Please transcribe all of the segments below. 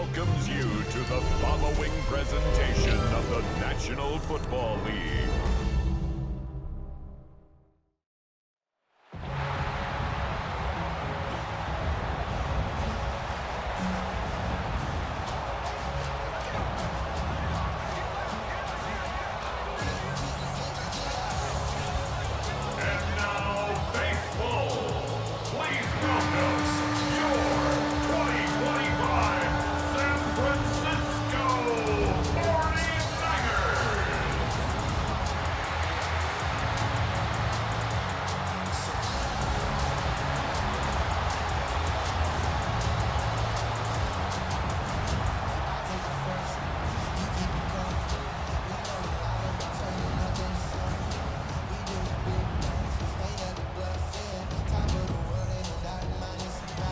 welcomes you to the following presentation of the National Football League.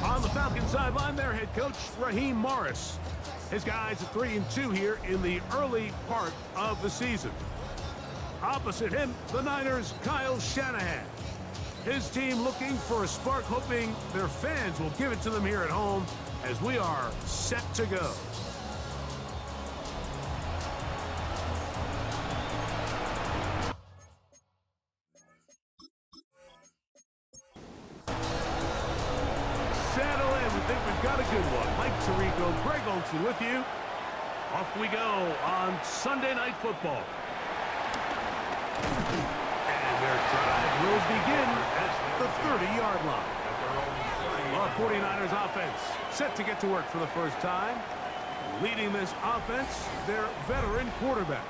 On the Falcons sideline, their head coach, Raheem Morris. His guys are 3-2 here in the early part of the season. Opposite him, the Niners' Kyle Shanahan. His team looking for a spark, hoping their fans will give it to them here at home as we are set to go. Settle in. We think we've got a good one. Mike Tirico, Greg Olsen with you. Off we go on Sunday Night Football. And their drive will begin at the 30-yard line. Our 49ers offense set to get to work for the first time. Leading this offense, their veteran quarterback.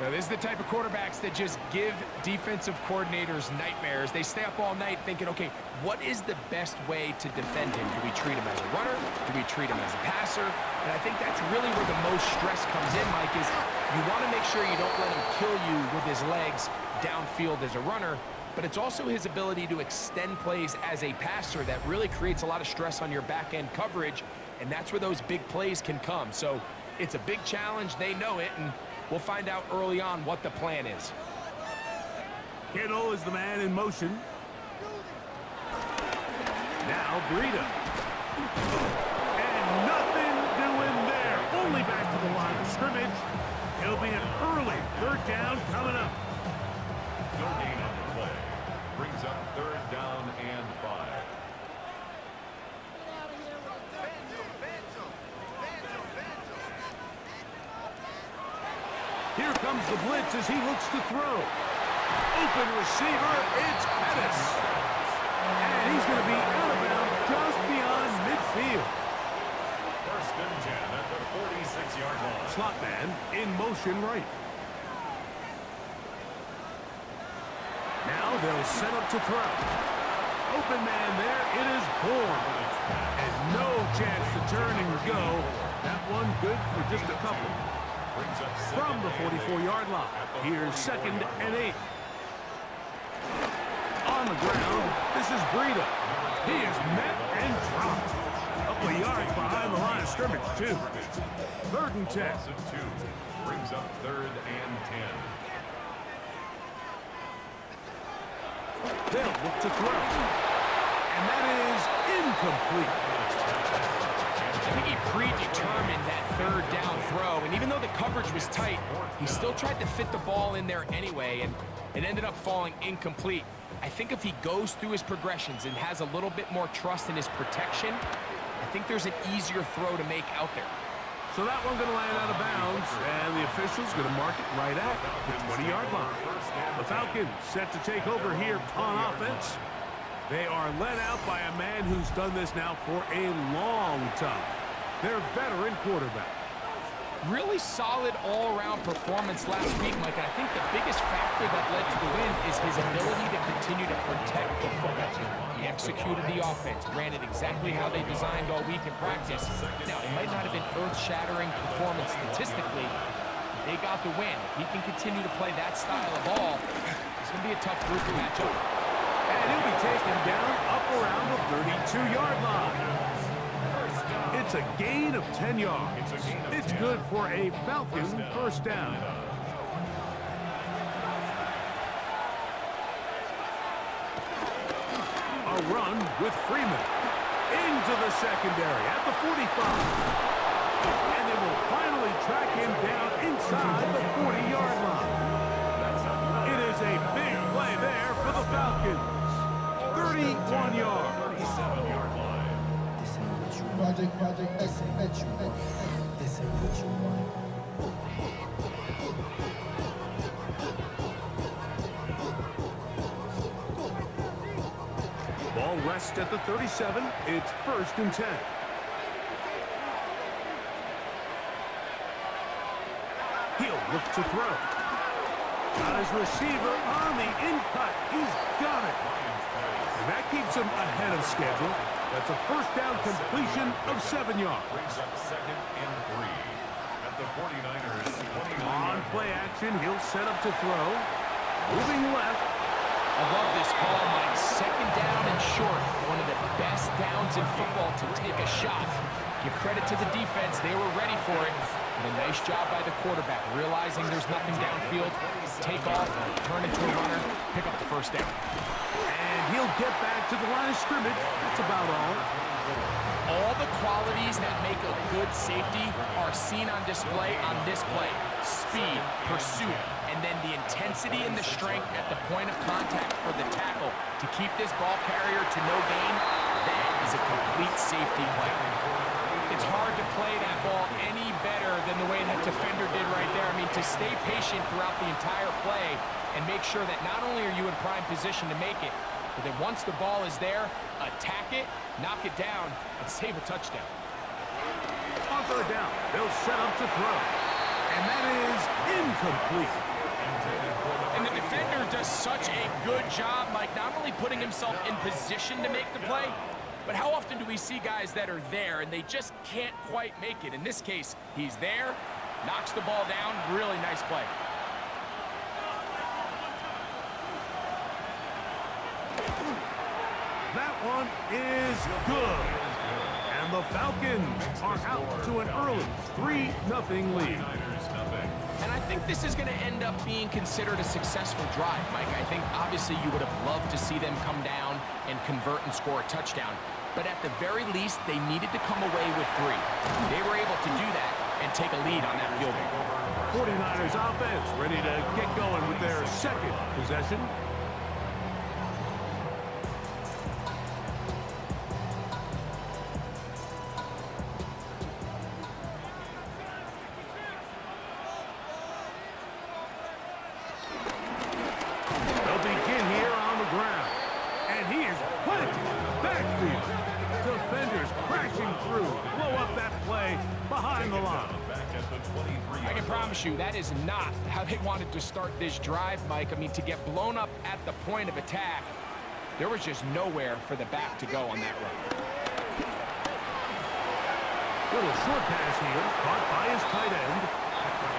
Now, this is the type of quarterbacks that just give defensive coordinators nightmares. They stay up all night thinking, okay, what is the best way to defend him? Do we treat him as a runner? Do we treat him as a passer? And I think that's really where the most stress comes in, Mike, is you want to make sure you don't let him kill you with his legs downfield as a runner, but it's also his ability to extend plays as a passer that really creates a lot of stress on your back-end coverage, and that's where those big plays can come. So it's a big challenge. They know it, and we'll find out early on what the plan is. Kittle is the man in motion. Now Breida. And nothing doing there. Only back to the line of scrimmage. It'll be an early third down coming up. No gain on the play. Brings up third down and 5. Here comes the blitz as he looks to throw. Open receiver, it's Pettis. And he's going to be out of bounds just beyond midfield. First and 10 at the 46-yard line. Slot man in motion right. Now they'll set up to throw. Open man there, it is Bourne. And no chance to turn and go. That one good for just a couple. From the 44-yard line, here's 2nd and 8. On the ground, this is Breida. He is met and dropped. A couple of yards behind the line of scrimmage, too. 3rd and 10. Brings up 3rd and 10. They'll look to throw. And that is incomplete. I think he predetermined that 3rd down throw, and even though the coverage was tight, he still tried to fit the ball in there anyway, and it ended up falling incomplete. I think if he goes through his progressions and has a little bit more trust in his protection, I think there's an easier throw to make out there. So that one going to land out of bounds, and the official's going to mark it right at the 20-yard line. The Falcons set to take over here on offense. They are led out by a man who's done this now for a long time. Their veteran quarterback. Really solid all-around performance last week, Mike. And I think the biggest factor that led to the win is his ability to continue to protect the football. He executed the offense, ran it exactly how they designed all week in practice. Now, it might not have been earth-shattering performance statistically, but they got the win. If he can continue to play that style of ball, it's going to be a tough group to match up. And he'll be taken down up around the 32-yard line. It's a gain of 10 yards. It's good for a Falcon first down. A run with Freeman into the secondary at the 45. And they will finally track him down inside the 40-yard line. It is a big play there for the Falcons. 31 yards. Project X, this ain't what you want. Ball rests at the 37. It's 1st and 10. He'll look to throw. Got his receiver on the in-cut. He's got it. And that keeps him ahead of schedule. That's a 1st down completion of 7 yards. Brings up 2nd and 3 at the 49ers. On play action, he'll set up to throw. Moving left. I love this call, Mike. 2nd down and short. One of the best downs in football to take a shot. Give credit to the defense. They were ready for it. And a nice job by the quarterback, realizing there's nothing downfield. Take off, turn into a runner, pick up the 1st down. And he'll get back to the line of scrimmage. That's about all. All the qualities that make a good safety are seen on display on this play. Speed, pursuit, and then the intensity and the strength at the point of contact for the tackle to keep this ball carrier to no gain. That is a complete safety play. It's hard to play that ball any better than the way that defender did right there. I mean, to stay patient throughout the entire play and make sure that not only are you in prime position to make it, but then once the ball is there, attack it, knock it down, and save a touchdown. On 3rd down, they'll set up to throw. And that is incomplete. And the defender does such a good job, Mike, not only putting himself in position to make the play, but how often do we see guys that are there and they just can't quite make it? In this case, he's there, knocks the ball down, really nice play. That one is good. And the Falcons are out to an early 3-0 lead. And I think this is going to end up being considered a successful drive, Mike. I think obviously you would have loved to see them come down and convert and score a touchdown. But at the very least, they needed to come away with 3. They were able to do that and take a lead on that field goal. 49ers offense ready to get going with their 2nd possession. They'll begin here on the ground. And he is planted in the backfield. Defenders crashing through. Blow up that play behind the line. I can promise you that is not how they wanted to start this drive, Mike. I mean, to get blown up at the point of attack, there was just nowhere for the back to go on that run. Little short pass here, caught by his tight end.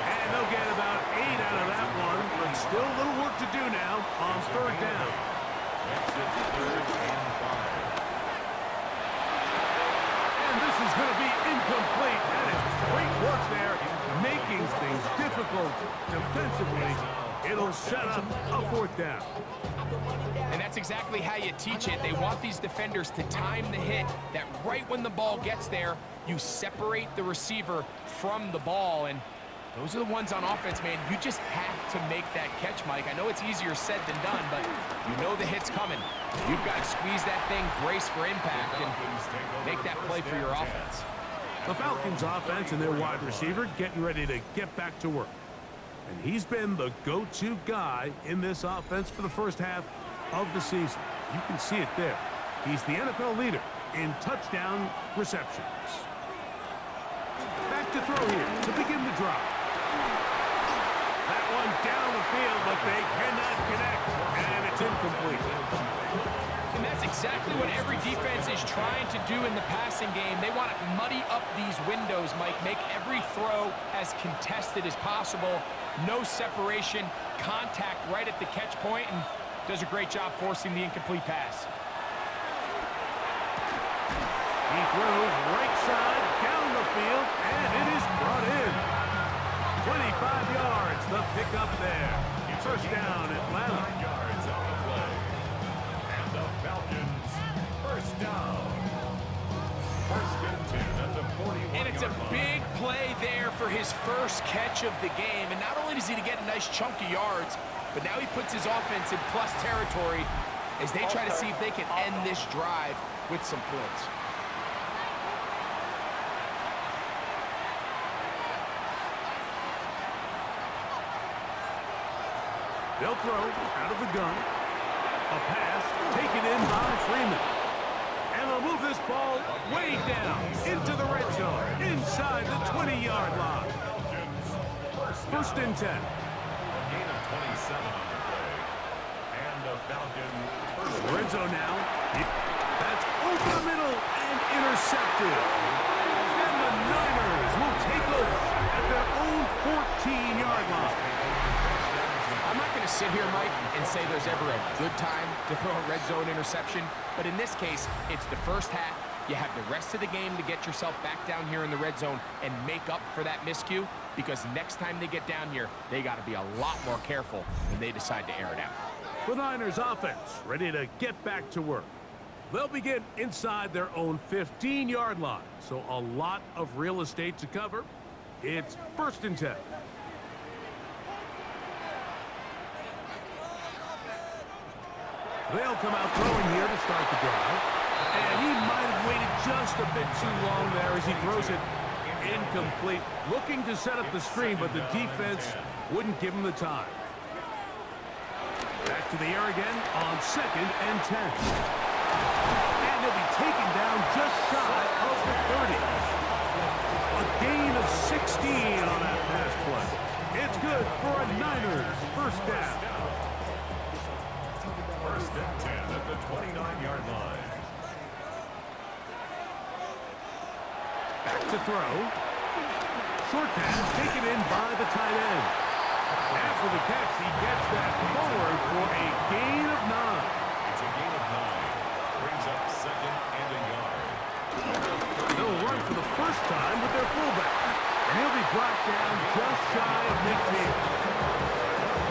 And they'll get about 8 out of that one, but still a little work to do now on 3rd down. And this is going to be incomplete. That is great work there, making things difficult defensively. It'll set up a 4th down. And that's exactly how you teach it. They want these defenders to time the hit, that right when the ball gets there, you separate the receiver from the ball. And those are the ones on offense, man. You just have to make that catch, Mike. I know it's easier said than done, but you know the hit's coming. You've got to squeeze that thing, brace for impact, and make that play for your offense. The Falcons offense and their wide receiver getting ready to get back to work. And he's been the go-to guy in this offense for the 1st half of the season. You can see it there. He's the NFL leader in touchdown receptions. Back to throw here to begin the drive. That one down the field, but they cannot connect, and it's incomplete. And that's exactly what every defense is trying to do in the passing game. They want to muddy up these windows, Mike, make every throw as contested as possible. No separation, contact right at the catch point, and does a great job forcing the incomplete pass. He throws right side down the field, and it is brought in. 25 yards, the pickup there. 1st down, Atlanta. Yards on the play. And the Falcons, 1st down. 1st and 10 at the 41. And it's a big play there for his first catch of the game. And not only does he get a nice chunk of yards, but now he puts his offense in plus territory as they try to see if they can end this drive with some points. They'll throw out of the gun. A pass taken in by Freeman. And they'll move this ball way down into the red zone, inside the 20-yard line. First and 10. A gain of 27 on the play. And the Falcons first. Red zone now. That's over the middle and intercepted. And the Niners will take over at their own 14-yard line. I'm not going to sit here, Mike, and say there's ever a good time to throw a red zone interception, but in this case, it's the first half. You have the rest of the game to get yourself back down here in the red zone and make up for that miscue, because next time they get down here, they got to be a lot more careful when they decide to air it out. The Niners offense ready to get back to work. They'll begin inside their own 15-yard line, so a lot of real estate to cover. It's first and 10. They'll come out throwing here to start the drive. And he might have waited just a bit too long there as he throws it incomplete. Looking to set up the screen, but the defense wouldn't give him the time. Back to the air again on second and 10. And he'll be taken down just shy of the 30. A gain of 16 on that pass play. It's good for a Niners first down. First and 10 at the 29-yard line. Back to throw. Short pass taken in by the tight end. After the catch, he gets that forward for a gain of 9. It's a gain of 9. Brings up second and a yard. They'll run for the first time with their fullback. And he'll be brought down just shy of midfield.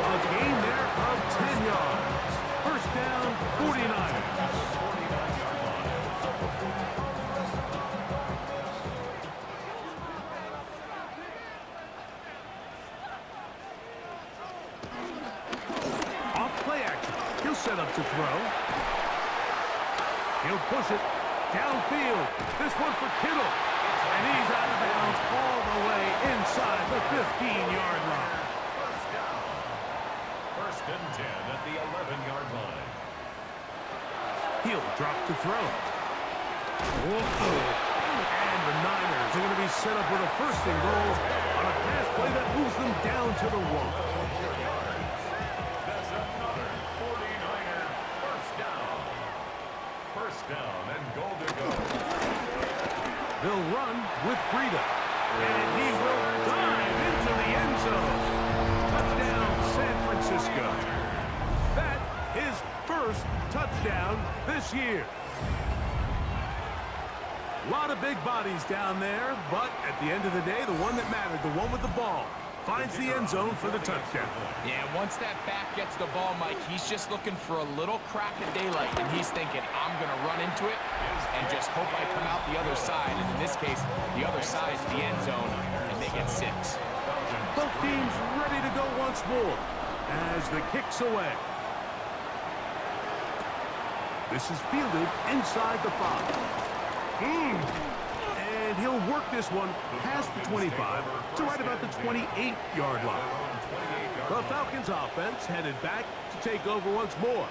A gain there of 10 yards. First down, 49ers. 49-yard line. Off play action. He'll set up to throw. He'll push it downfield. This one for Kittle. And he's out of bounds all the way inside the 15-yard line. First down. First and 10 at the 11-yard line. He'll drop to throw. Whoa. And the Niners are going to be set up with a first and goal on a pass play that moves them down to the 1. That's another 49er first down. First down and goal to go. They'll run with Breida. And he will dive into the end zone. Touchdown, San Francisco. That his first touchdown this year. A lot of big bodies down there, but at the end of the day, the one that mattered, the one with the ball, finds the end zone for the touchdown. Yeah, once that back gets the ball, Mike, he's just looking for a little crack of daylight, and he's thinking, I'm going to run into it and just hope I come out the other side. And in this case, the other side is the end zone, and they get 6. Both teams ready to go once more as the kick's away. This is fielded inside the 5. And he'll work this one past the 25 to right about the 28-yard line. The Falcons offense headed back to take over once more.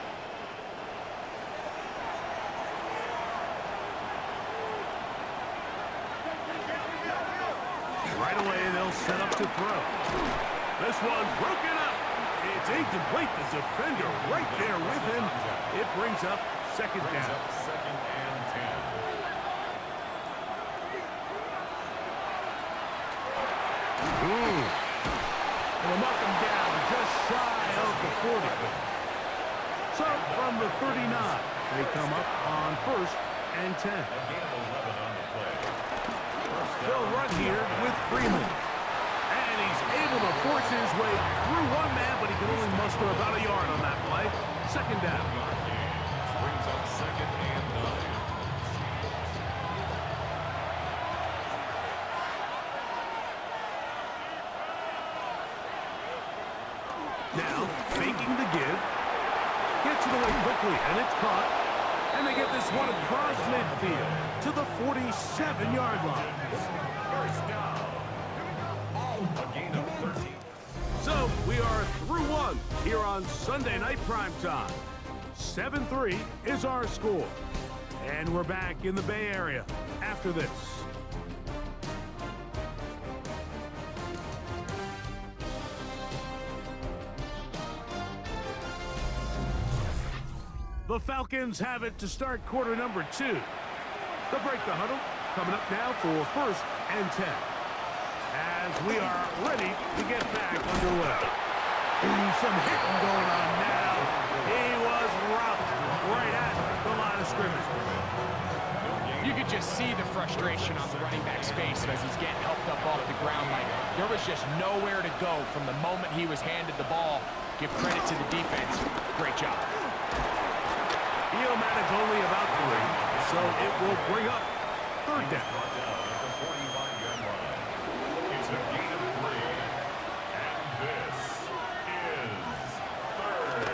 Right away, they'll set up to throw. This one broken up. It's incomplete. The defender right there with him. It brings up second down. Second and 10. We'll knock him down just shy of the 40. So from the 39, they come up on first and 10. A gain of 11 on the play. They'll run here with Freeman. And he's able to force his way through one man, but he can only muster about a yard on that play. Second down. Brings up second and 9. give. Gets it away quickly, and it's caught. And they get this one across midfield to the 47-yard line. First down. A gain of 13. So we are through one here on Sunday Night Primetime. 7-3 is our score. And we're back in the Bay Area after this. The Falcons have it to start quarter number 2. They'll break the huddle. Coming up now for 1st and 10. As we are ready to get back underway. Ooh, some hitting going on now. He was rocked right at the line of scrimmage. You could just see the frustration on the running back's face as he's getting helped up off the ground. Like there was just nowhere to go from the moment he was handed the ball. Give credit to the defense. Great job. Iomatic only about 3, so it will bring up 3rd down. It's a gain of 3. And this is 3rd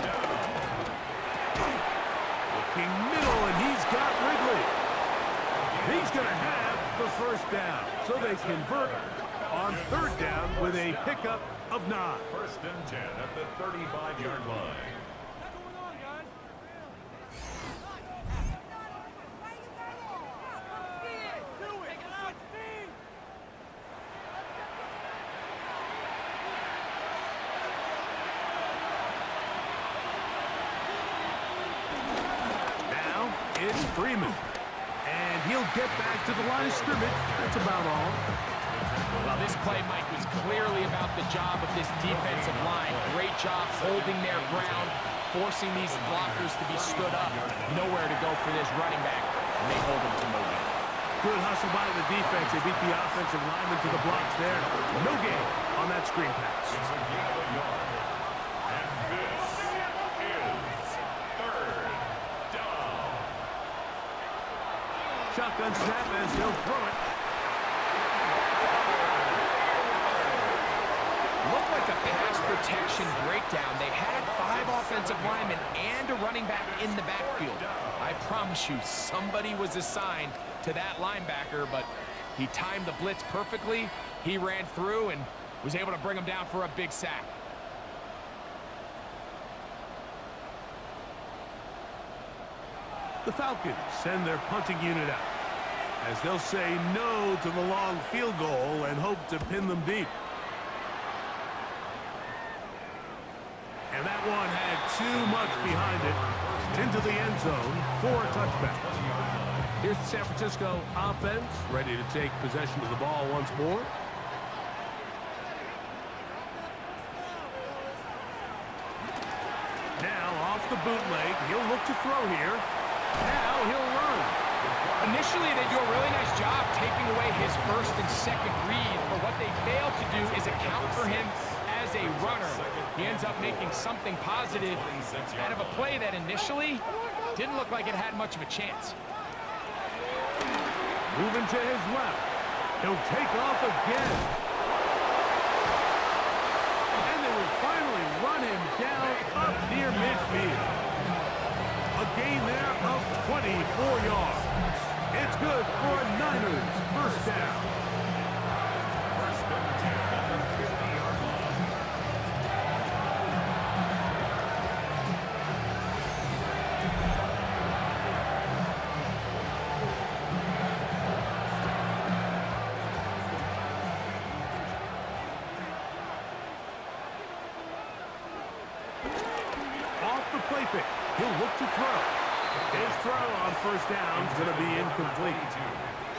down. Looking middle, and he's got Ridley. He's going to have the 1st down. So they convert on 3rd down with a pickup of 9. 1st and 10 at the 35-yard line. It's Freeman. And he'll get back to the line of scrimmage. That's about all. Well, this play, Mike, was clearly about the job of this defensive line. Great job holding their ground, forcing these blockers to be stood up. Nowhere to go for this running back, and they hold him to no gain. Good hustle by the defense. They beat the offensive lineman to the blocks there. No gain on that screen pass. It's a gain of a yard. And this is 3rd down. Shotgun snap as he'll throw it. Looked like a pass protection breakdown. They had 5 offensive linemen and a running back in the backfield. I promise you, somebody was assigned to that linebacker, but he timed the blitz perfectly. He ran through and was able to bring him down for a big sack. The Falcons send their punting unit out as they'll say no to the long field goal and hope to pin them deep. And that one had too much behind it. Into the end zone for a touchback. Here's the San Francisco offense ready to take possession of the ball once more. Now off the bootleg, he'll look to throw here. Now he'll run. Initially, they do a really nice job taking away his 1st and 2nd read, but what they fail to do is account for him as a runner. He ends up making something positive out of a play that initially didn't look like it had much of a chance. Moving to his left. He'll take off again. And they will finally run him down up near midfield. A gain there of 24 yards. It's good for a Niners 1st down. 1st and 10 at the 50-yard line. Off the play fake. He'll look to throw. His throw on 1st down is going to be incomplete.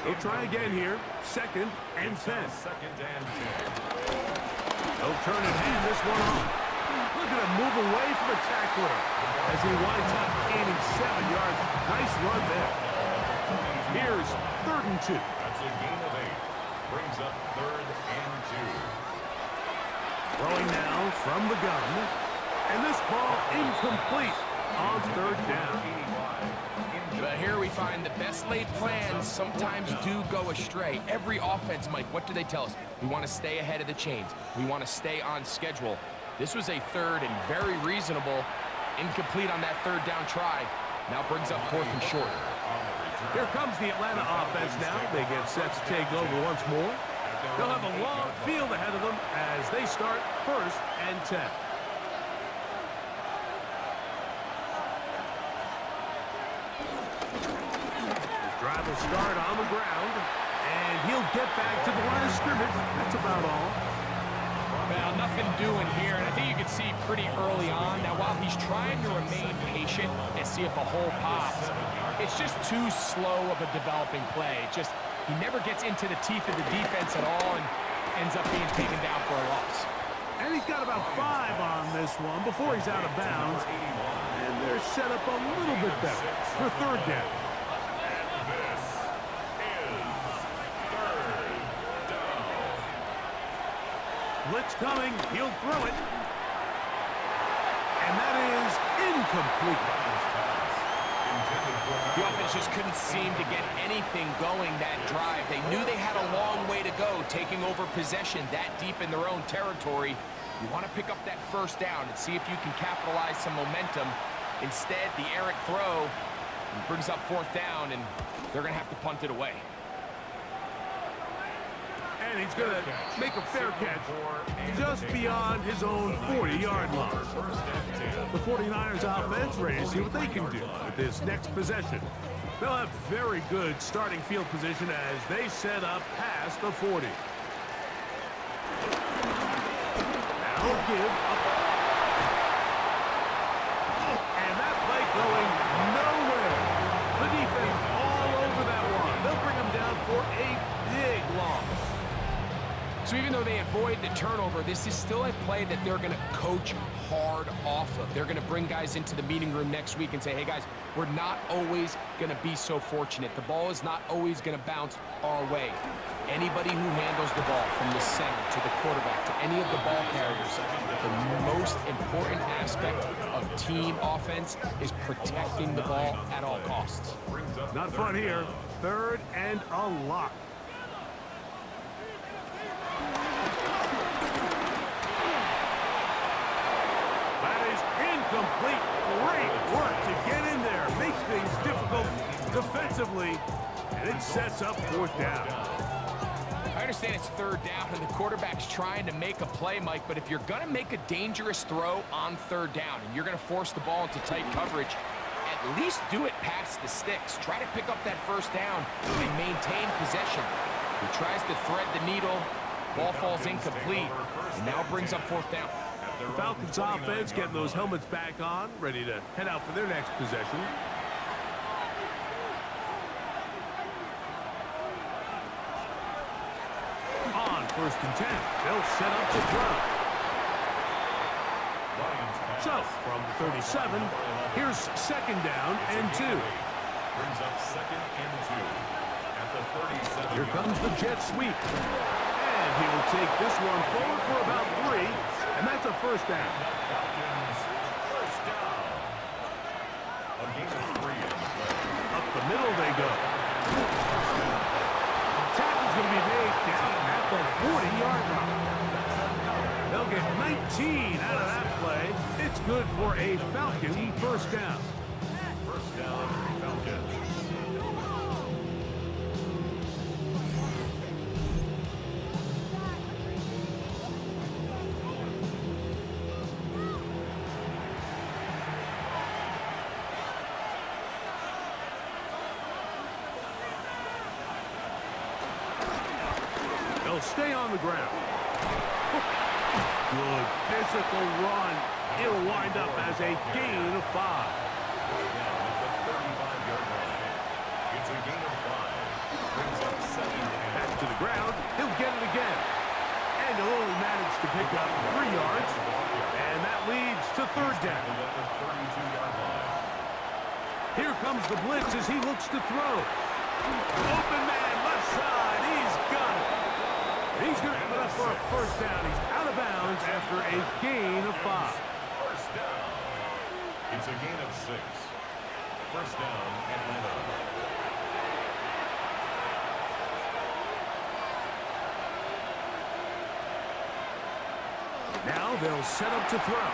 He'll try again here. 2nd and 10. 2nd and 10. He'll turn and hand this one off. Look at him move away from the tackler as he winds up gaining 7 yards. Nice run there. Here's 3rd and 2. That's a gain of 8. Brings up 3rd and 2. Throwing now from the gun. And this ball incomplete on 3rd down. But here we find the best laid plans sometimes do go astray. Every offense, Mike, what do they tell us? We want to stay ahead of the chains. We want to stay on schedule. This was a third and very reasonable. Incomplete on that third down try. Now brings up 4th and short. Here comes the Atlanta offense now. They get set to take over once more. They'll have a long field ahead of them as they start 1st and 10. His drive will start on the ground, and he'll get back to the line of scrimmage. That's about all. Well, nothing doing here, and I think you can see pretty early on. Now, while he's trying to remain patient and see if a hole pops, it's just too slow of a developing play. He never gets into the teeth of the defense at all and ends up being taken down for a loss. And he's got about 5 on this one before he's out of bounds. And they're set up a little bit better for 3rd down. Blitz coming, he'll throw it. And that is incomplete. The offense just couldn't seem to get anything going that drive. They knew they had a long way to go, taking over possession that deep in their own territory. You want to pick up that 1st down and see if you can capitalize some momentum. Instead, the errant throw brings up 4th down, and they're going to have to punt it away. And he's going to make a fair catch just beyond his own 40-yard line. The 49ers offense ready to see what they can do with this next possession. They'll have very good starting field position as they set up past the 40. Now he'll give up. And that play going nowhere. The defense all over that one. They'll bring him down for a big loss. So even though they avoid the turnover, this is still a play that they're going to coach hard off of. They're going to bring guys into the meeting room next week and say, hey, guys, we're not always going to be so fortunate. The ball is not always going to bounce our way. Anybody who handles the ball from the center to the quarterback to any of the ball carriers, the most important aspect of team offense is protecting the ball at all costs. Not fun here. 3rd and a lot. Complete. Great work to get in there. Makes things difficult defensively, and it sets up 4th down. I understand it's 3rd down, and the quarterback's trying to make a play, Mike, but if you're going to make a dangerous throw on 3rd down and you're going to force the ball into tight coverage, at least do it past the sticks. Try to pick up that 1st down and maintain possession. He tries to thread the needle. Ball falls incomplete, and now brings up 4th down. The Falcons offense getting those helmets back on, ready to head out for their next possession. On 1st and 10, they'll set up to throw. So, from the 37, here's 2nd down and 2. Brings up 2nd and 2 at the 37. Here comes the jet sweep. And he will take this one forward for about 3. And that's a 1st down. Falcons, 1st down. A gain of 3 in the play. Up the middle they go. The tackle's going to be made down at the 40-yard line. They'll get 19 out of that play. It's good for a Falcon 1st down. 1st down, Falcons. They'll stay on the ground. Good physical run. It'll wind up as a gain of 5. At the 35-yard line. It's a gain of 5. Brings up 2nd and Back to the ground. He'll get it again. And he'll only manage to pick up 3 yards. And that leads to 3rd down. at the 32-yard line. Here comes the blitz as he looks to throw. Open man, left side. He's got it. He's going to have enough for a 1st down. He's out of bounds after a gain of 5. 1st down. It's a gain of 6. 1st down, Atlanta. Now they'll set up to throw.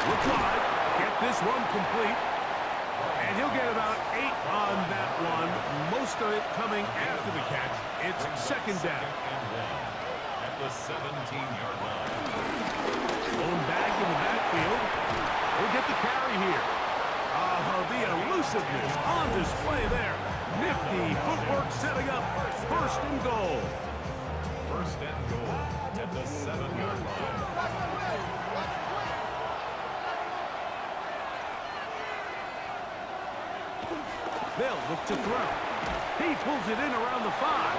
Look wide, get this one complete. And he'll get about 8 on that one, most of it coming after the catch. It's second down. At the 17-yard line. Going back in the backfield. He'll get the carry here. The elusiveness on display there. Nifty footwork setting up first and goal. First and goal at the 7-yard line. They'll look to throw. He pulls it in around the 5.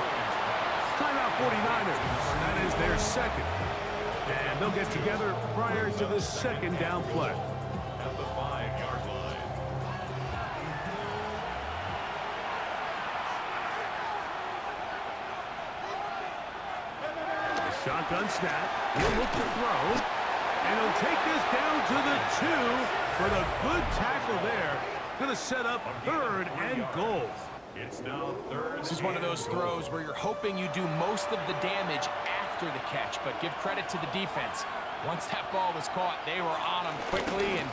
Timeout 49ers. That is their second. And they'll get together prior to the second down play. At the 5-yard line. The shotgun snap. He'll look to throw. And he'll take this down to the 2 for the good tackle there. Going to set up third and goal. It's now third. This is one of those throws where you're hoping you do most of the damage after the catch, but give credit to the defense. Once that ball was caught, they were on him quickly, and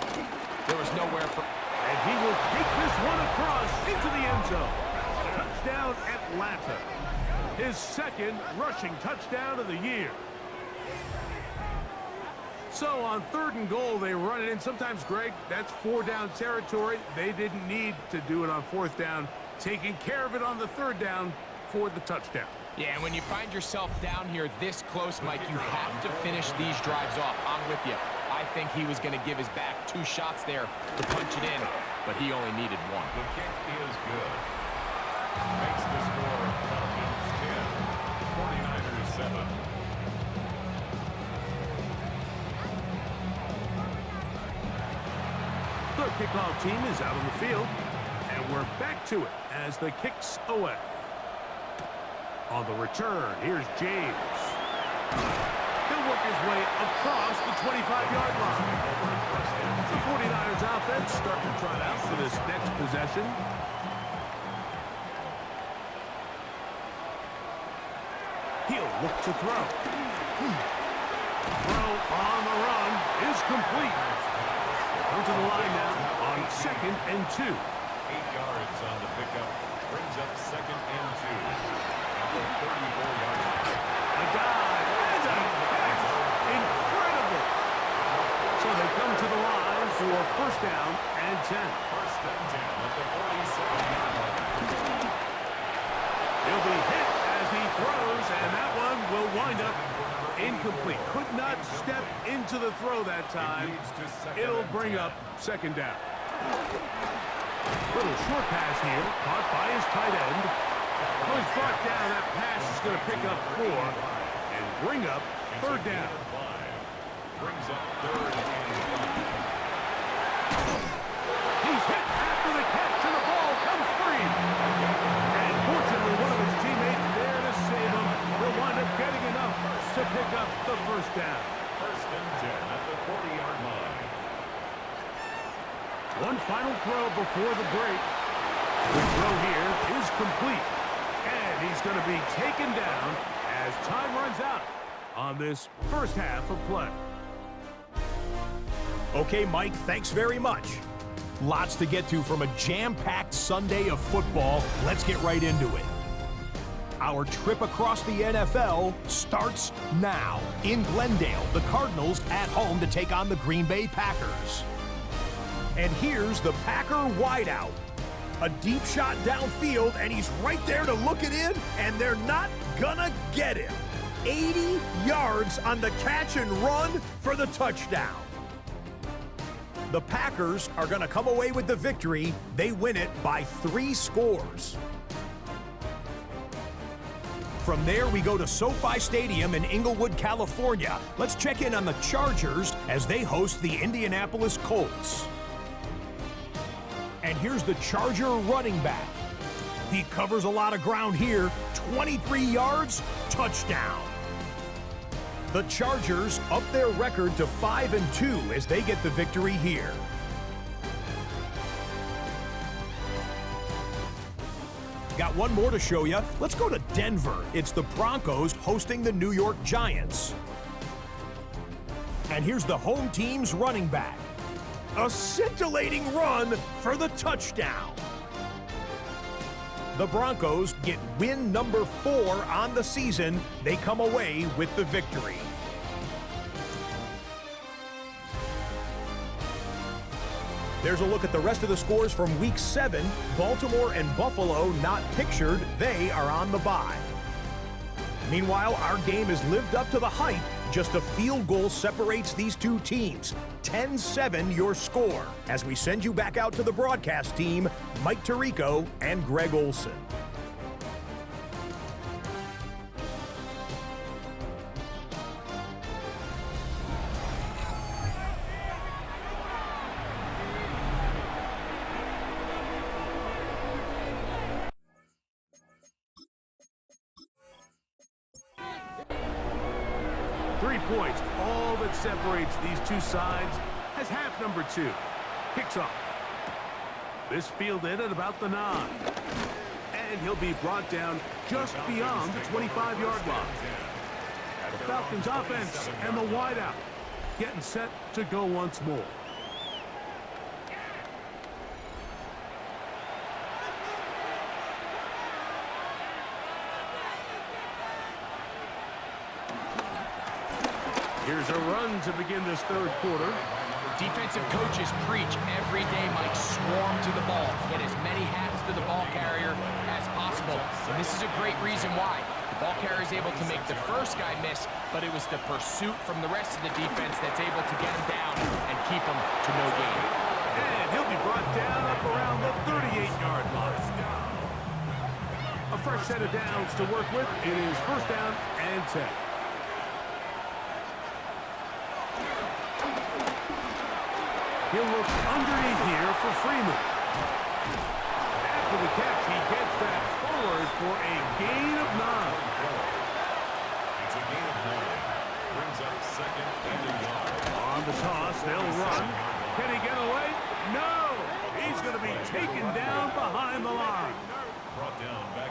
there was nowhere for... And he will take this one across into the end zone. Touchdown, Atlanta. His second rushing touchdown of the year. So on third and goal, they run it in. Sometimes, Greg, that's 4-down territory. They didn't need to do it on 4th down. Taking care of it on the 3rd down for the touchdown. Yeah, and when you find yourself down here this close, Mike, you have to finish these drives off. I'm with you. I think he was going to give his back 2 shots there to punch it in, but he only needed 1. The kick is good. Makes the score Falcons 10, 49ers 7. The kickoff team is out on the field, and we're back to it as the kick's away. On the return, here's James. He'll work his way across the 25-yard line. The 49ers offense starting to trot out for this next possession. He'll look to throw. Throw on the run is complete. Come to the line now on 2nd and 2. 8 yards on the pickup. Brings up 2nd and 2. At the 34-yard line. A dive and a catch. Incredible. So they come to the line for 1st down and 10. 1st and 10 at the 47-yard line. He'll be hit as he throws, and that one will wind up incomplete. Could not step into the throw that time. It'll bring up 2nd down. Little short pass here, caught by his tight end. Oh, he's brought down. That pass is going to pick up 4 and bring up 3rd down. Brings up 3rd and 5. He's hit after the catch, and the ball comes free. And fortunately, one of his teammates there to save him. He'll wind up getting enough to pick up the 1st down. 1st and 10 at the 40-yard line. One final throw before the break. The throw here is complete. And he's going to be taken down as time runs out on this first half of play. Okay, Mike, thanks very much. Lots to get to from a jam-packed Sunday of football. Let's get right into it. Our trip across the NFL starts now. In Glendale, the Cardinals at home to take on the Green Bay Packers. And here's the Packer wideout. A deep shot downfield, and he's right there to look it in, and they're not gonna get him. 80 yards on the catch and run for the touchdown. The Packers are gonna come away with the victory. They win it by 3 scores. From there, we go to SoFi Stadium in Inglewood, California. Let's check in on the Chargers as they host the Indianapolis Colts. And here's the Charger running back. He covers a lot of ground here. 23 yards, touchdown. The Chargers up their record to 5-2 as they get the victory here. Got one more to show you. Let's go to Denver. It's the Broncos hosting the New York Giants. And here's the home team's running back. A scintillating run for the touchdown. The Broncos get win number 4 on the season. They come away with the victory. There's a look at the rest of the scores from Week 7. Baltimore and Buffalo not pictured. They are on the bye. Meanwhile, our game has lived up to the hype. Just a field goal separates these two teams. 10-7 your score. As we send you back out to the broadcast team, Mike Tirico and Greg Olson. Points, all that separates these two sides, as half number 2 kicks off. This fielded at about the 9. And he'll be brought down just beyond the 25-yard line. The Falcons offense and the wideout getting set to go once more. Here's a run to begin this third quarter. Defensive coaches preach every day, Mike, swarm to the ball. Get as many hats to the ball carrier as possible. And this is a great reason why. The ball carrier is able to make the first guy miss, but it was the pursuit from the rest of the defense that's able to get him down and keep him to no gain. And he'll be brought down up around the 38-yard line. A fresh set of downs to work with. It is first down and 10. He'll look underneath here for Freeman. After the catch, he gets that forward for a gain of 9. It's a gain of 9. Brings up second and a yard. On the toss, they'll run. Can he get away? No! He's going to be taken down behind the line.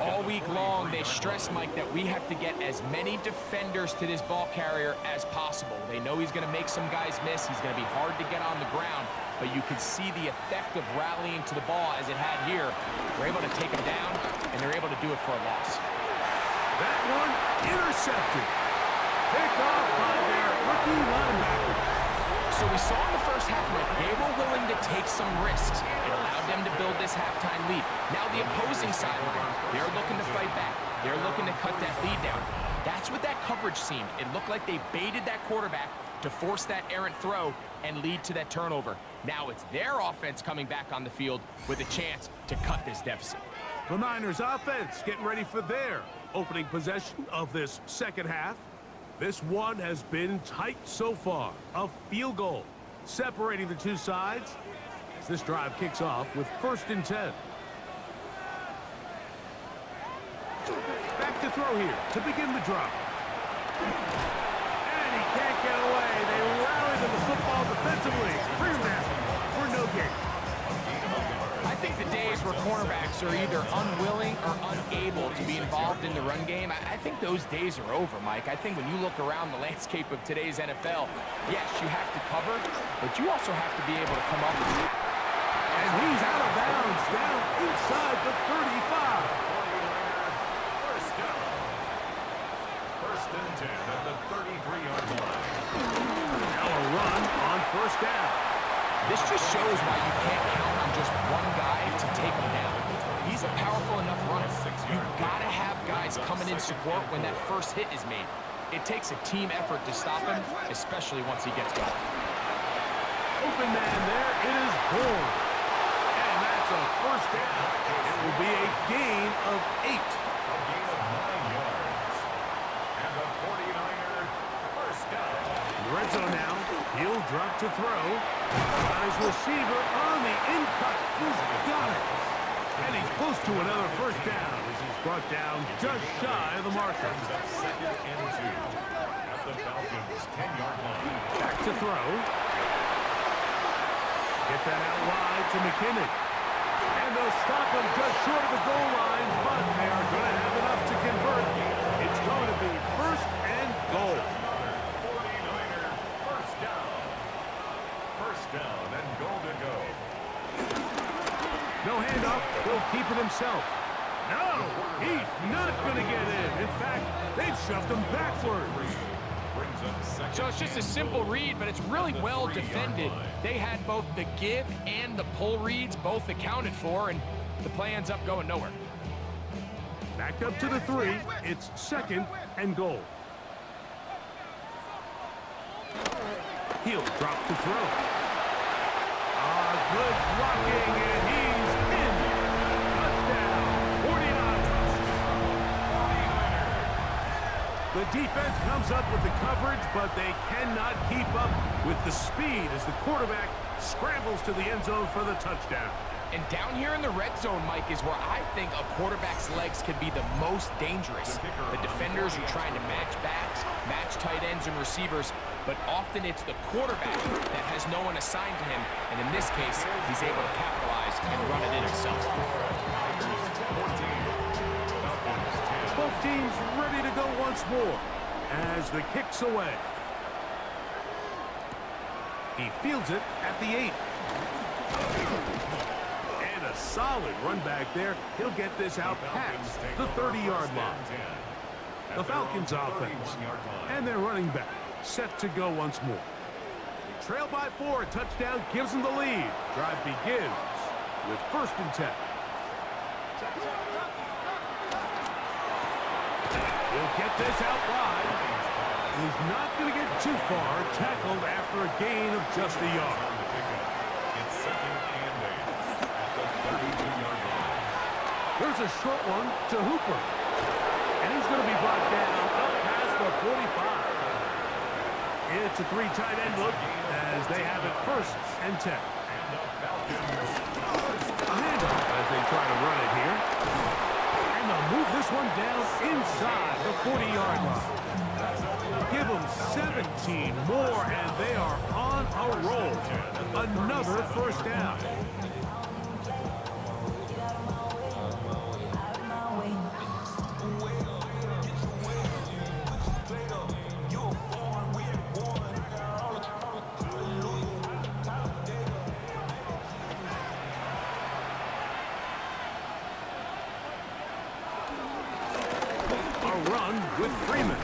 All week long, they stress, Mike, that we have to get as many defenders to this ball carrier as possible. They know he's going to make some guys miss. He's going to be hard to get on the ground, but you can see the effect of rallying to the ball as it had here. They're able to take him down, and they're able to do it for a loss. That one intercepted. Picked off by their rookie linebacker. So we saw in the first half, Mike, they were willing to take some risks. It allowed them to build this halftime lead. Now the opposing sideline, they're looking to fight back. They're looking to cut that lead down. That's what that coverage seemed. It looked like they baited that quarterback to force that errant throw and lead to that turnover. Now it's their offense coming back on the field with a chance to cut this deficit. The Niners offense getting ready for their opening possession of this second half. This one has been tight so far. A field goal separating the two sides as this drive kicks off with first and 10. Back to throw here to begin the drive. And he can't get away. They rally to the football defensively. Bring him down for no gain. I think the days where cornerbacks are either unwilling or unable to be involved in the run game, I think those days are over, Mike. I think when you look around the landscape of today's NFL, yes, you have to cover, but you also have to be able to come up with it. And he's out of bounds down inside the 35. First down. First and 10 at the 33-yard line. Now a run on first down. This just shows why you can't count on just one guy to take him down. He's a powerful enough runner. You've got to have guys coming in support when that first hit is made. It takes a team effort to stop him, especially once he gets going. Open man there. It is Bourne. And that's a first down. It will be a gain of 8. A gain of 9 yards. And the 49er first down. Red zone now. He'll drop to throw. Got his receiver on the in-cut. He's got it. And he's close to another first down as he's brought down just shy of the marker. Brings up second and 2 at the Falcons' 10-yard line. Back to throw. Get that out wide to McKinnon. And they'll stop him just short of the goal line, but they are going to have enough to convert. It's going to be first and goal. 49er first down. keep it himself. No, he's not going to get in. In fact, they've shoved him backwards. So it's just a simple read, but it's really well defended. They had both the give and the pull reads both accounted for, and the play ends up going nowhere. Back up to the 3. It's 2nd and goal. He'll drop to throw. Good blocking, and he's in. Touchdown, 49ers. The defense comes up with the coverage, but they cannot keep up with the speed as the quarterback scrambles to the end zone for the touchdown. And down here in the red zone, Mike, is where I think a quarterback's legs can be the most dangerous. The defenders are trying to match backs, match tight ends and receivers, but often it's the quarterback that has no one assigned to him, and in this case, he's able to capitalize and run it in himself. Both teams ready to go once more as the kick's away. He fields it at the 8. And a solid run back there. He'll get this out past the 30-yard line. The Falcons offense and their running back set to go once more. They trail by 4. A touchdown gives them the lead. Drive begins with 1st and 10. He'll get this out wide. He's not going to get too far. Tackled after a gain of just a yard. It's 2nd and 8 at the 32-yard line. There's a short one to Hooper. And he's going to be brought down up past the 45. It's a 3 tight end look as they have it 1st and 10. A handoff as they try to run it here. And they'll move this one down inside the 40-yard line. Give them 17 more, and they are on a roll. Another 1st down. Run with Freeman.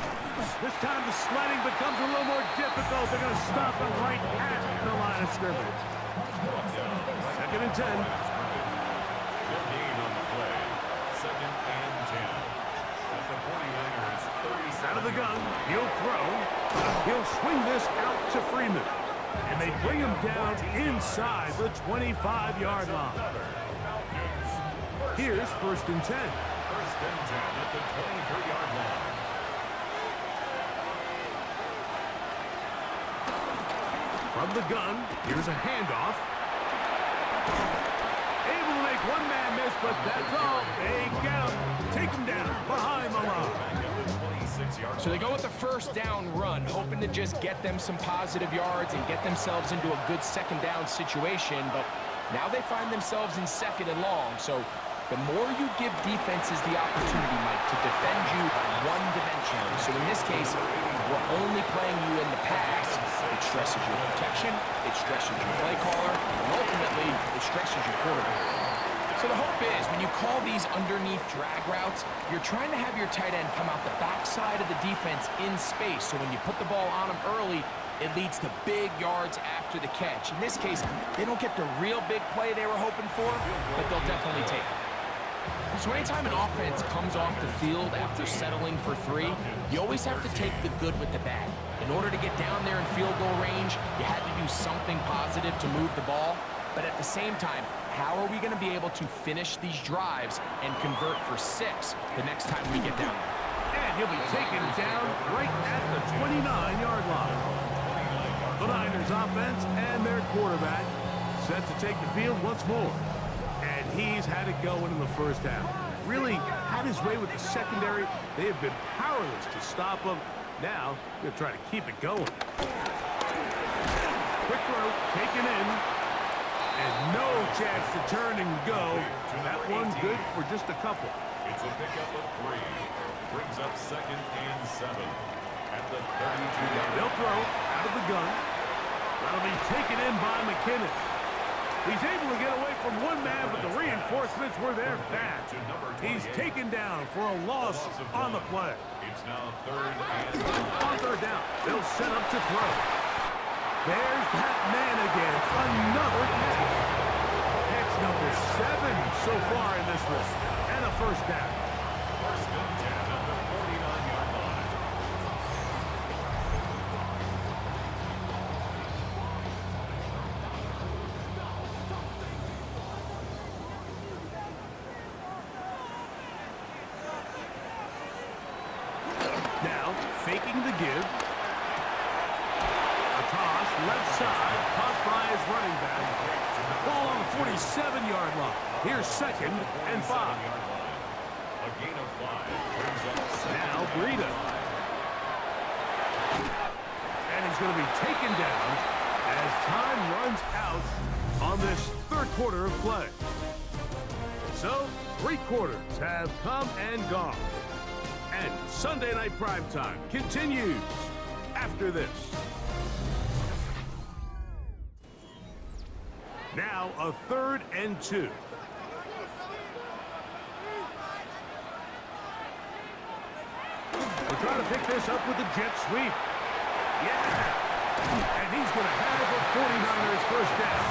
This time the sledding becomes a little more difficult. They're going to stop him right at the line of scrimmage. 2nd and 10. Good gain on the play. 2nd and 10. At the 49ers, 37. Out of the gun. He'll throw. He'll swing this out to Freeman. And they bring him down inside the 25-yard line. Here's 1st and 10. 1st and 10 at the 23-yard line. From the gun, here's a handoff. Able to make one man miss, but that's all. They get him. Take him down behind the line. So they go with the 1st down run, hoping to just get them some positive yards and get themselves into a good 2nd down situation, but now they find themselves in 2nd and long, so the more you give defenses the opportunity, Mike, to defend you one-dimensionally. So in this case, we're only playing you in the pass. It stresses your protection, it stresses your play caller, and ultimately, it stresses your quarterback. So the hope is, when you call these underneath drag routes, you're trying to have your tight end come out the backside of the defense in space. So when you put the ball on him early, it leads to big yards after the catch. In this case, they don't get the real big play they were hoping for, but they'll definitely take it. So anytime an offense comes off the field after settling for 3, you always have to take the good with the bad. In order to get down there in field goal range, you had to do something positive to move the ball. But at the same time, how are we going to be able to finish these drives and convert for 6 the next time we get down there? And he'll be taken down right at the 29-yard line. The Niners offense and their quarterback set to take the field once more. And he's had it going in the 1st half. Really had his way with the secondary. They have been powerless to stop him. Now, they're trying to keep it going. Quick throw, taken in. And no chance to turn and go. That one good for just a couple. It's a pickup of 3. Brings up 2nd and 7 at the 32-yard line. They'll throw out of the gun. That'll be taken in by McKinnon. He's able to get away from one man, but the reinforcements were there fast. He's taken down for a loss on the play. It's now third and On third down, they'll set up to throw. There's that man again. Another catch. Catch number 7 so far in this one. And a first down. first and 10 at the 49-yard line. Now, faking the give. A toss, left side, caught by his running back. Ball on the 47-yard line. Here's second and 5. A gain of 5 brings up second. Now, Breida. And he's going to be taken down as time runs out on this third quarter of play. So, 3 quarters have come and gone. And Sunday Night Primetime continues after this. Now a 3rd and 2. We're trying to pick this up with the jet sweep. Yeah. And he's going to have a 49ers first down.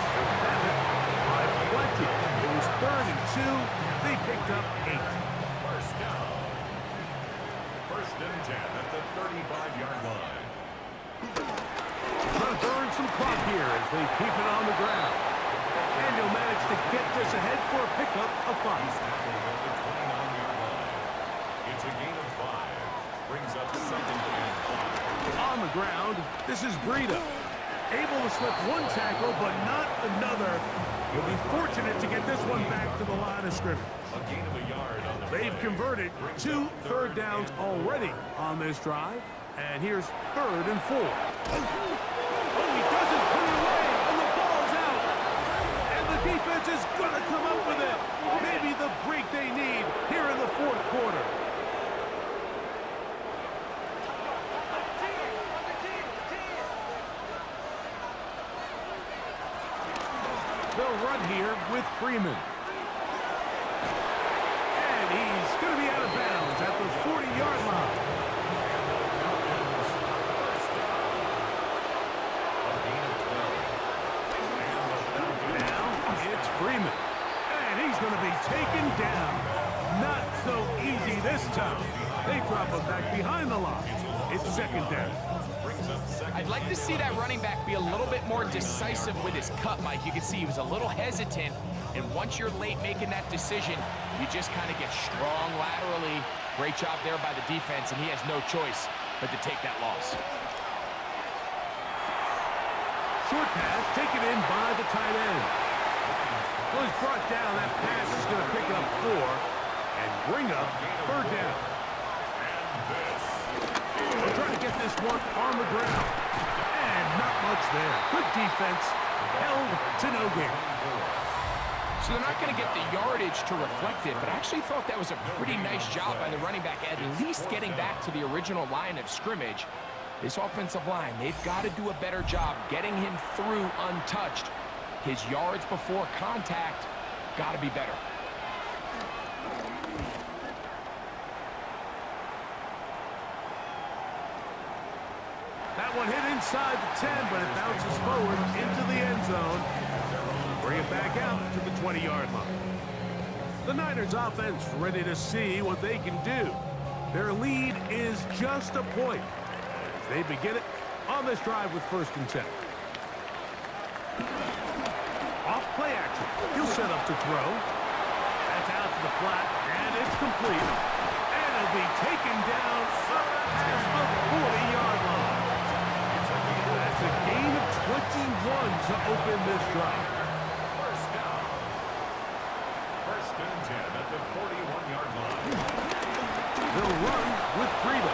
Have it by plenty. It was 3rd and 2. They picked up 8. First down. First and 10 at the 35-yard line. Trying to burn some clock here as they keep it on the ground. And he'll manage to get this ahead for a pickup of 5. Snapping at the 29-yard line. It's a gain of 5. Brings up second and 5. On the ground, this is Breida. Able to slip one tackle, but not another. He'll be fortunate to get this one back to the line of scrimmage. A gain of a yard on the They've play. converted 2 third downs already on this drive. And here's 3rd and 4. Oh, he doesn't put it away, and the ball's out. And the defense is going to come up with it. Maybe the break they need here in the 4th quarter. They'll run here with Freeman. And he's going to be out of bounds at the 40-yard line. Now it's Freeman. And he's going to be taken down. Not so easy this time. They drop him back behind the line. It's 2nd down. Brings up second. I'd like to see that running back be a little bit more decisive with his cut, Mike. You can see he was a little hesitant, and once you're late making that decision, you just kind of get strong laterally. Great job there by the defense, and he has no choice but to take that loss. Short pass taken in by the tight end. Well, he's brought down. That pass is going to pick up 4 and bring up 3rd down. They're trying to get this one on the ground. And not much there. Good defense. Held to no gain. So they're not going to get the yardage to reflect it, but I actually thought that was a pretty nice job by the running back, at least getting back to the original line of scrimmage. This offensive line, they've got to do a better job getting him through untouched. His yards before contact got to be better. That one hit inside the 10, but it bounces forward into the end zone. Bring it back out to the 20-yard line. The Niners offense ready to see what they can do. Their lead is just a point as they begin it on this drive with 1st and 10. Off play action. He'll set up to throw. That's out to the flat, and it's complete. And it'll be taken down up past the 40-yard line. That's a gain of 21 to open this drive. First down. First and 10 at the 41-yard line. They'll run with Breida.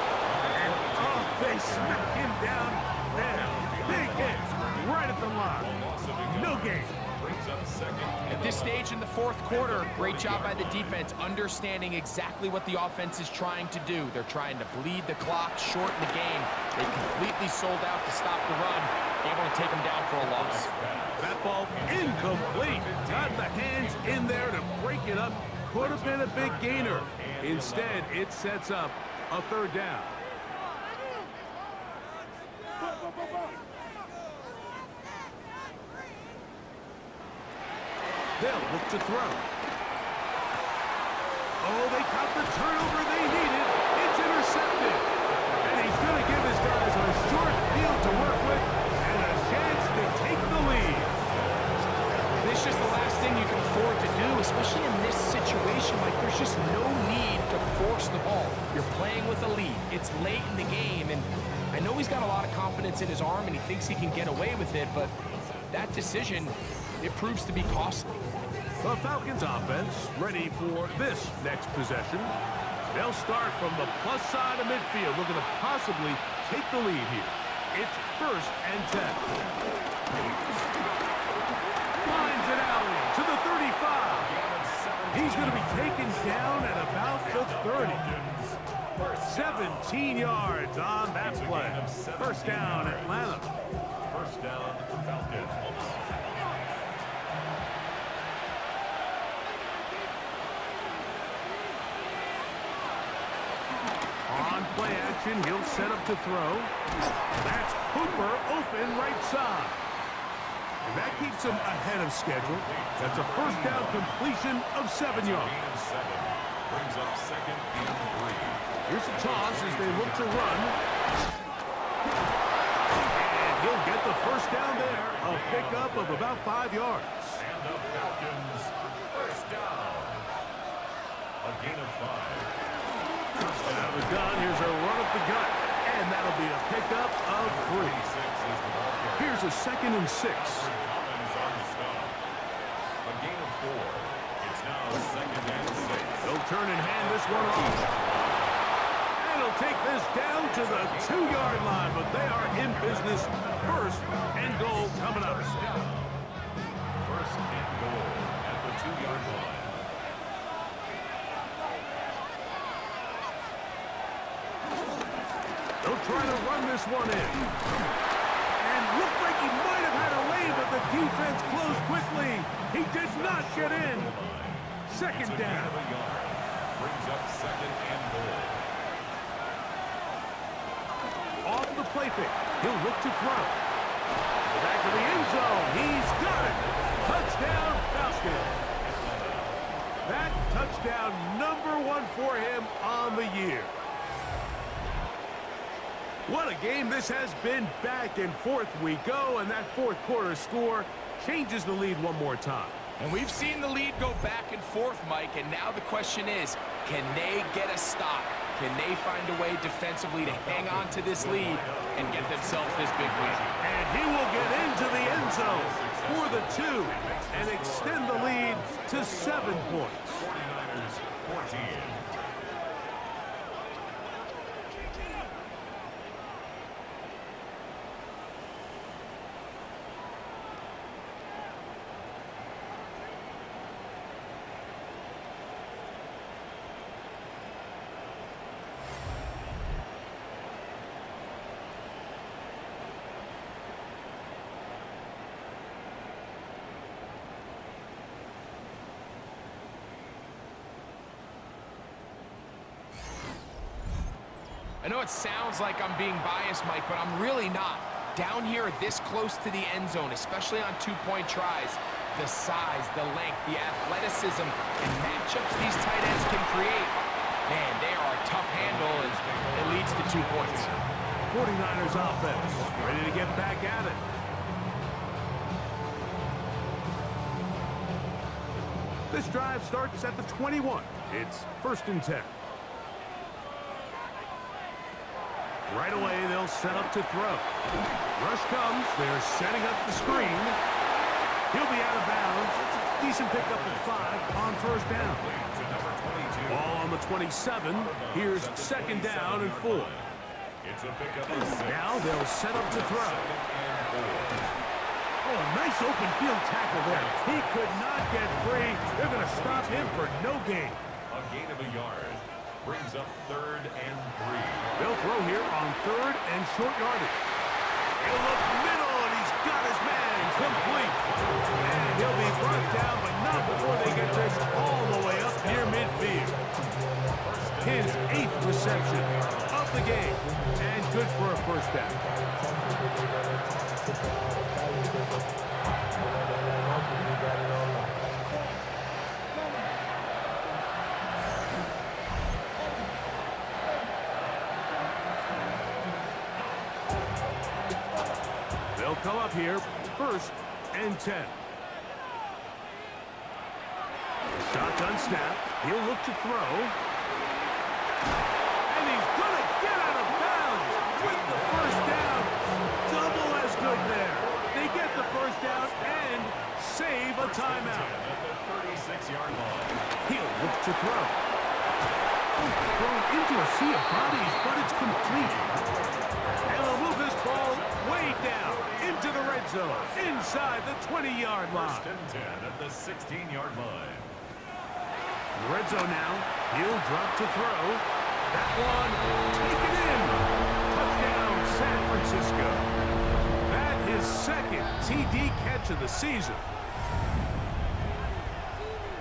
And, oh, they smack him down there. Big hit right at the line. No gain. Brings up second. At this stage in the fourth quarter, great job by the defense, understanding exactly what the offense is trying to do. They're trying to bleed the clock, shorten the game. They completely sold out to stop the run, able to take them down for a loss. That ball incomplete. Got the hands in there to break it up. Could have been a big gainer. Instead, it sets up a third down. They'll look to throw. Oh, they got the turnover they needed. It's intercepted. And he's going to give his guys a short field to work with and a chance to take the lead. This is just the last thing you can afford to do, especially in this situation. Like, there's just no need to force the ball. You're playing with a lead. It's late in the game, and I know he's got a lot of confidence in his arm, and he thinks he can get away with it, but that decision, it proves to be costly. The Falcons offense ready for this next possession. They'll start from the plus side of midfield, looking to possibly take the lead here. It's 1st and 10. Finds it out to the 35. He's going to be taken down at about the 30. 17 yards on that play. 1st down, Atlanta. 1st down, Falcons. On play action, he'll set up to throw. That's Hooper open right side. And that keeps him ahead of schedule. That's a 1st down completion of 7 yards. Brings up 2nd and 3. Here's a toss as they look to run. And he'll get the 1st down there. A pickup of about 5 yards. And the Falcons, 1st down. A gain of 5. That was done. Here's a run up the gut. And that'll be a pickup of 3. Here's a 2nd and 6. Collins on the stop. A gain of 4. It's now 2nd and 6. They'll turn and hand this one off. And he'll take this down to the 2-yard line, but they are in business. 1st and goal coming up. 1st and goal at the 2-yard line. They'll try to run this one in. And looked like he might have had a lane, but the defense closed quickly. He did not get in. 2nd down. Brings up 2nd and goal. Off the play fake. He'll look to throw. Back to the end zone. He's got it. Touchdown, Falcons. That touchdown #1 for him on the year. What a game this has been. Back and forth we go, and that 4th quarter score changes the lead one more time. And we've seen the lead go back and forth, Mike, and now the question is, can they get a stop? Can they find a way defensively to hang on to this lead and get themselves this big win? And he will get into the end zone for the 2 and extend the lead to 7 points. 49ers 14. I know it sounds like I'm being biased, Mike, but I'm really not. Down here this close to the end zone, especially on 2-point tries, the size, the length, the athleticism, and matchups these tight ends can create, man, they are a tough handle, and it leads to 2 points. 49ers offense ready to get back at it. This drive starts at the 21. It's 1st and 10. Right away, they'll set up to throw. Rush comes. They're setting up the screen. He'll be out of bounds. It's a decent pickup of 5 on 1st down. Ball on the 27. Here's 2nd down and 4. It's a pickup of 6. Now they'll set up to throw. Oh, nice open field tackle there. He could not get free. They're going to stop him for no gain. A gain of a yard. Brings up 3rd and 3. They'll throw here on 3rd and short yardage. He'll look middle, and he's got his man complete. And he'll be brought down, but not before they get this all the way up near midfield. His 8th reception of the game, and good for a first down. They'll come up here, 1st and 10. Shotgun snap. He'll look to throw. And he's going to get out of bounds with the first down. Double as good there. They get the first down and save a timeout. At the 36-yard line. He'll look to throw. Thrown into a sea of bodies, but it's complete. And they'll move this ball way down into the red zone, inside the 20-yard line. 1st and 10 at the 16-yard line. In the red zone now. He'll drop to throw. That one taken in. Touchdown, San Francisco. That is 2nd TD catch of the season.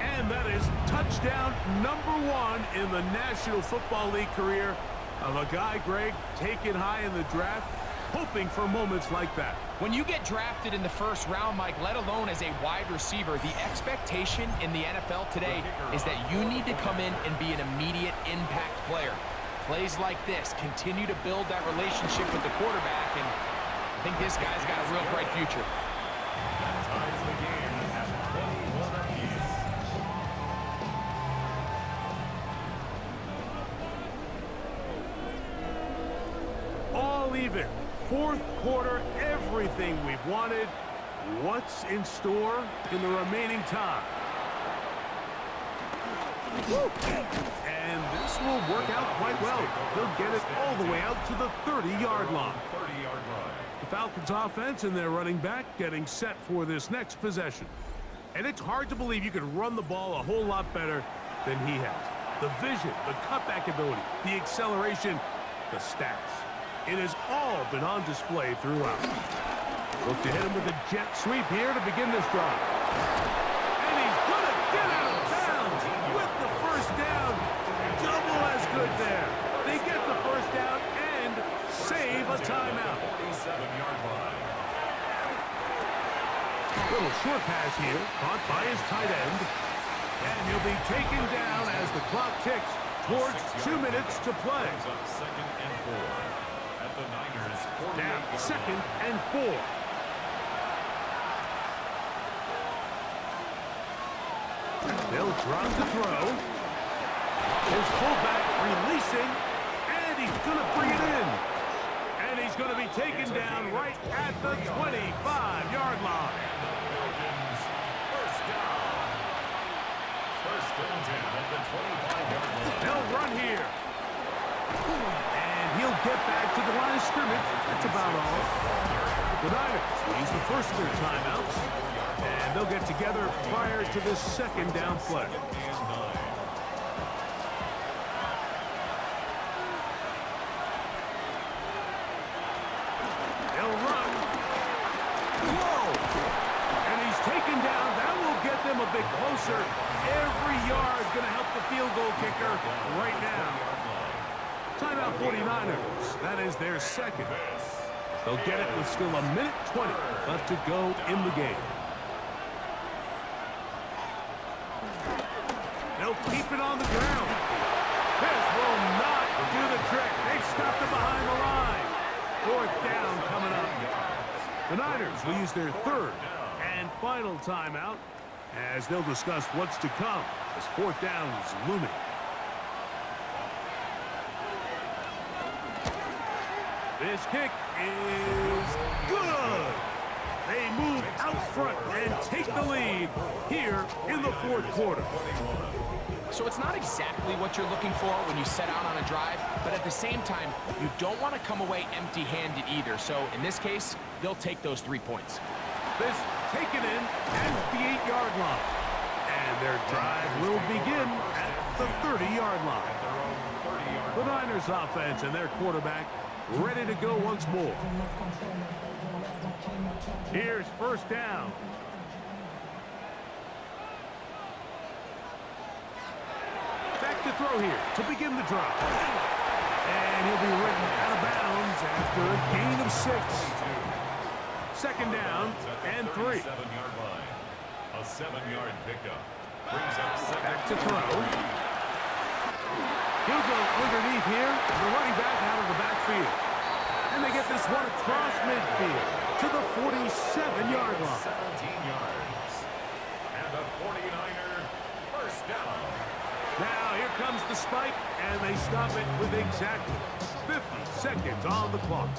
And that is touchdown number 1 in the National Football League career of a guy, Greg, taken high in the draft, hoping for moments like that. When you get drafted in the 1st round, Mike, let alone as a wide receiver, the expectation in the NFL today is that you need to come in and be an immediate impact player. Plays like this continue to build that relationship with the quarterback, and I think this guy's got a real bright future. That ties the game at 21 apiece. All even. 4th quarter, everything we've wanted. What's in store in the remaining time? And this will work out quite well. They'll get it all the way out to the 30-yard line. 30-yard line. The Falcons offense and their running back getting set for this next possession. And it's hard to believe you could run the ball a whole lot better than he has. The vision, the cutback ability, the acceleration, the stats. It has all been on display throughout. Look to hit him with a jet sweep here to begin this drive. And he's going to get out of bounds with the first down. Double as good there. They get the first down and save a timeout. 47-yard line. Little short pass here, caught by his tight end. And he'll be taken down as the clock ticks towards 2 minutes to play. Brings up 2nd and 4. At the Niners, 48. Now 2nd and 4. They'll drop to throw. His fullback releasing, and he's going to bring it in. And he's going to be taken down right at the 25-yard line. Falcons, first down. 1st and 10 at the 25-yard line. They'll run here. And he'll get back to the line of scrimmage. That's about all. The Niners will use the first of their timeouts. And they'll get together prior to this 2nd down play. 2nd and 9. They'll run. Whoa! And he's taken down. That will get them a bit closer. Every yard's going to help the field goal kicker right now. Timeout 49ers. That is their 2nd. They'll get it with still 1:20 left to go in the game. They'll keep it on the ground. This will not do the trick. They've stopped it behind the line. 4th down coming up. The Niners will use their 3rd and final timeout as they'll discuss what's to come as 4th down is looming. This kick is good. They move out front and take the lead here in the 4th quarter. So it's not exactly what you're looking for when you set out on a drive, but at the same time, you don't want to come away empty-handed either. So in this case, they'll take those 3 points. This taken in at the 8-yard line. And their drive will begin at the 30-yard line. The Niners offense and their quarterback ready to go once more. Here's first down. Back to throw here to begin the drive. And he'll be written out of bounds after a gain of 6. Second down and 3. 7-yard line. A 7-yard pickup. Brings up Back to throw. He'll go underneath here. The running back out of the backfield. And they get this one across midfield to the 47-yard line. 17 yards. And the 49er first down. Now here comes the spike, and they stop it with exactly 50 seconds on the clock.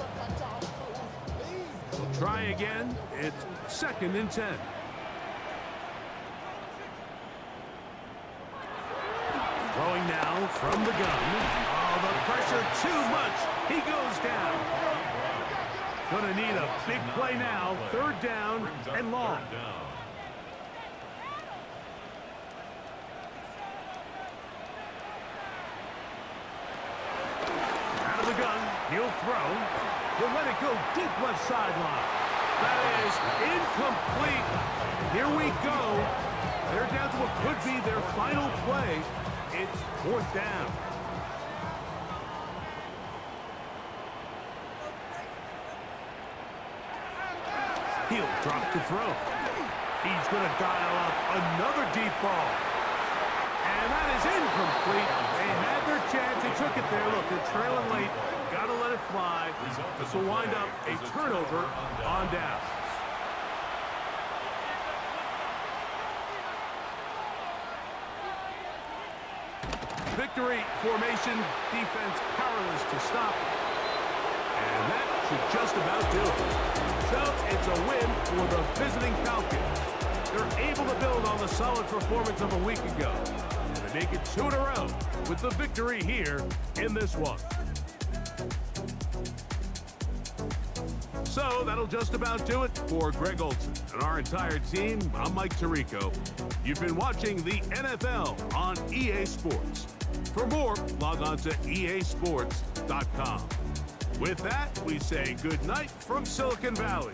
We'll try again. It's 2nd and 10. Throwing now from the gun. Oh, the pressure too much. He goes down. Gonna need a big play now. 3rd down and long. Out of the gun. He'll throw. He'll let it go deep left sideline. That is incomplete. Here we go. They're down to what could be their final play. It's 4th down. He'll drop to throw. He's going to dial up another deep ball. And that is incomplete. They had their chance. They took it there. Look, they're trailing late. Got to let it fly. This will wind up a turnover on down. Victory formation, defense powerless to stop. And that should just about do it. So it's a win for the visiting Falcons. They're able to build on the solid performance of a week ago. They make it 2 in a row with the victory here in this one. So that'll just about do it for Greg Olson and our entire team. I'm Mike Tirico. You've been watching the NFL on EA Sports. For more, log on to easports.com. With that, we say good night from Silicon Valley.